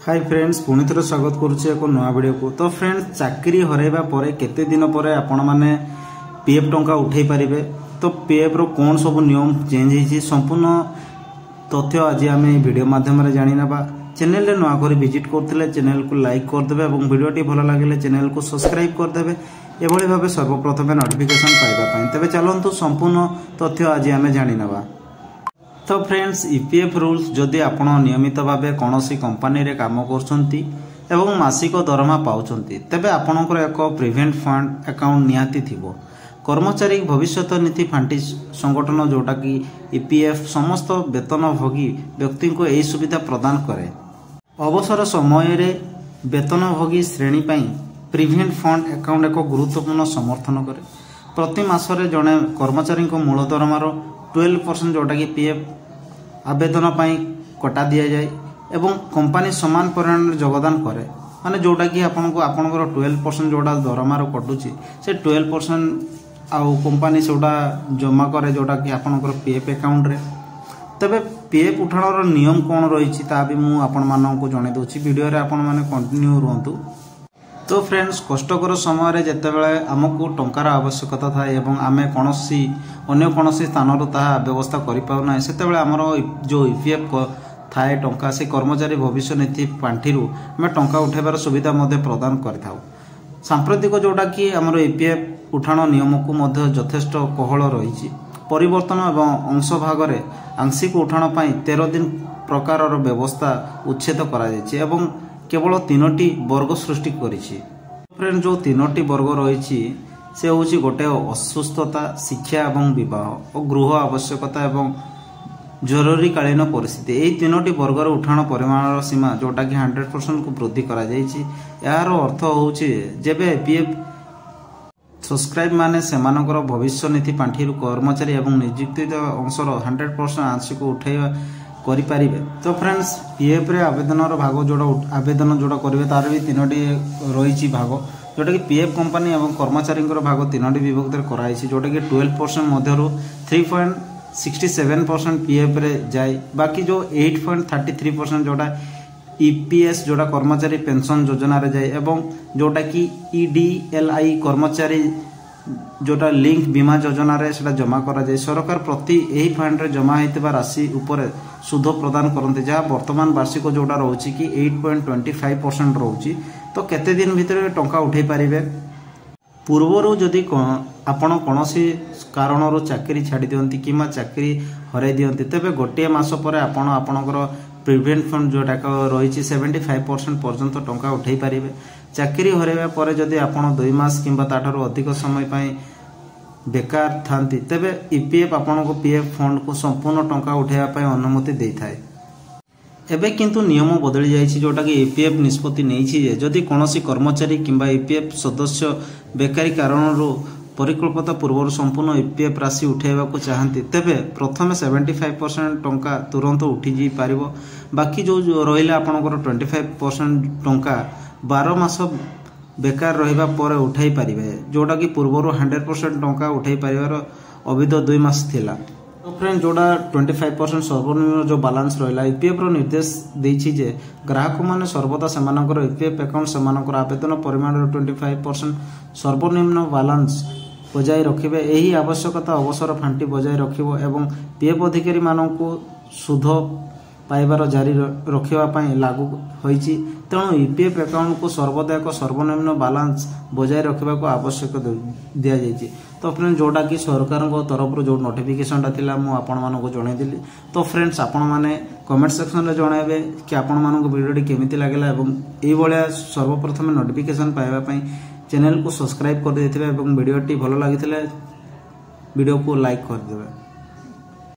Hi friends पुणी थोड़ा स्वागत करुच्चे एक नया वीडियो को। तो फ्रेंड्स चाकरी हरैबा परे केते दिन पर आपण माने पीएफ टंका उठे पारिबे। तो पीएफ रो कौन सब नियम चेंज होईछि संपूर्ण तथ्य आज आम वीडियो माध्यम जानी नबा। चैनल रे नया कर विजिट करथिले चैनल को लाइक कर देबे और वीडियोटी भल लागिले चैनल को सब्सक्राइब कर देबे एभली भाबे सर्वप्रथम नोटिफिकेशन पाइबा पई। तबे चलंतु संपूर्ण तथ्य आज आम जानी नबा। तो फ्रेंड्स ईपीएफ रूल्स जदि आपण नियमित भावे कौनसी कंपनी रे काम करछंती एवं मासिक दरमा पाउछंती तेबे आपणकर एक प्रिवेंट फंड अकाउंट निहाती थिबो। कर्मचारी भविष्य निधि फांटी संगठन जोटा कि ईपीएफ समस्त वेतनभोगी व्यक्ति को यही सुविधा प्रदान करे। अवसर समय रे वेतनभोगी श्रेणी पई प्रिवेंट फंड अकाउंट एक गुरुत्वपूर्ण समर्थन करे। प्रति मासरे जड़े कर्मचारी मूल दरमार 12% जोटा कि पीएफ आवेदन पाई कटा दिया जाए एवं कंपनी समान परिमाण में योगदान करे। माने जोटा कि आपनको आपनकर 12% जोटा दरमार कटुची से 12% आउ कंपनी सेटा जमा करे जोटा कि आपनकर पीएफ अकाउंट रे। तबे पीएफ उठाणर नियम कौन रही ता भी मु आपण माननको जणे दोछि वीडियो रे आपण माने कंटिन्यू रहंतु। तो फ्रेंड्स कष्टकर समय जितेबाला आमको टंकार आवश्यकता थाए एवं आमे कौनसी अन्य कौनसी स्थान व्यवस्था करें से आमर जो ईपीएफ थाए टंका से कर्मचारी भविष्य निधि पांठी आम टंका उठाइबार सुविधा प्रदान करिथाउ। सांप्रतिक जोटा कि आमर ईपीएफ उठाण नियम को यथेष्ट कोहल रही परिवर्तन एवं अंश भाग में आंशिक उठाण 13 दिन प्रकार व्यवस्था उच्छेद कर केवल 3टी वर्ग सृष्टि करिछि। फ्रेंड जो 3टी वर्ग रही से हूँ गोटे असुस्थता शिक्षा एवं विवाह और गृह आवश्यकता एवं जरूरीकालीन परिस्थिति। यही 3टी वर्गर उठाण परिमाण सीमा जोटा कि 100% को वृद्धि करा जायछि। यार अर्थ हूँ जेबे पीएफ सब्सक्राइब माने सेमानकर भविष्य निधि पांठी कर्मचारी एवं नियुक्ति अंशर 100% आंशिक उठाइबा करिपारिबे। तो फ्रेंड्स पीएफ रे आवेदनर भाग जोड़ा आवेदन जोड़ा करेंगे तार भी 3टी रही भाग जोटा कि पीएफ कंपनी एवं कर्मचारी भाग 3टी विभक्त कराई जोटा कि 12% मध्यरु 3.67% पीएफ रे जाए। बाकी जो 8.33% जोड़ा ईपीएस जोड़ा कर्मचारी पेंशन योजना रे जाए एवं जोटा कि ईडीएलआई कर्मचारी जोटा लिंक बीमा योजना रे सेटा जमा करा जाए। सरकार प्रति यही फंड रे जमा होइतबा राशि ऊपर सुध प्रदान करते जहाँ वर्तमान वार्षिक जोटा रोची कि 8.25% रोची। तो केते दिन भितर टंका उठे पारिबे। पूर्वरु जदि आपण कौनसी कारणर चाकरी छाड़ी दियंती किमा चाकरी हराई दियंती तेबे गोटे मास पर आपण आपणकर प्रिवेंट फंड जोटा रही 75% पर्यंत टंका उठे पारिबे। चाकरी हराइबा परे जदि आपण 2 मास किंबा ताठारु अधिक समय पाई बेकार थांती तेबे ईपीएफ आपन को पीएफ फंड को संपूर्ण टंका उठाइबा पाई अनुमति देई थाए। एबे किंतु नियम बदली जाइछि जोटा कि ईपीएफ निष्पत्ति नेइछि जे जदि कोनोसी कर्मचारी किंबा ईपीएफ सदस्य बेकारी कारणरू परिकल्पित पूर्व संपूर्ण ईपीएफ राशि उठाइबा को चाहती तेबे प्रथम 75% टंका तुरंत उठी जी पारिबो। बाकी जो रहिला आपनकर 25% टंका 12 मास बेकार रहिबा पर उठाई पारिबे जोटा कि पूर्व 100% टंका उठाई पारिबार अविध 2 मास थिला। तो फ्रेंड जोड़ा 25% सर्वनिम्न जो बैलेंस रहिला ईपीएफ रो निर्देश देछि जे ग्राहक माने सर्वदा सेमानकर ईपीएफ अकाउंट सेमानकर आवेदन परिमाण 25% सर्वनिम्न बैलेंस बजाय रखिबे। यही आवश्यकता अवसर फांटी बजाय रखिबो एवं पीएफ अधिकारी माननको सुध पाइबार जारी रखिबा पई लागू होईछि। तेणु ईपीएफ अकाउंट को सर्वदा एक सर्वनिम्न बैलेंस बजाय रखिबा को आवश्यक दिया जायछि। तो फ्रेंड्स जोटा कि सरकार तरफ जो नोटिफिकेशन थिला मु आपण मानको जणाई दिली। तो फ्रेंड्स आपण माने कमेंट सेक्शन रे जणाइबे कि आपण मानको वीडियोटी केमिति लागला एवं एई भलिया सर्वप्रथम नोटिफिकेशन पाइबा पई चैनल को सब्सक्राइब कर देथिबे एवं वीडियोटी भलो लागिथिले वीडियो को लाइक कर देबे।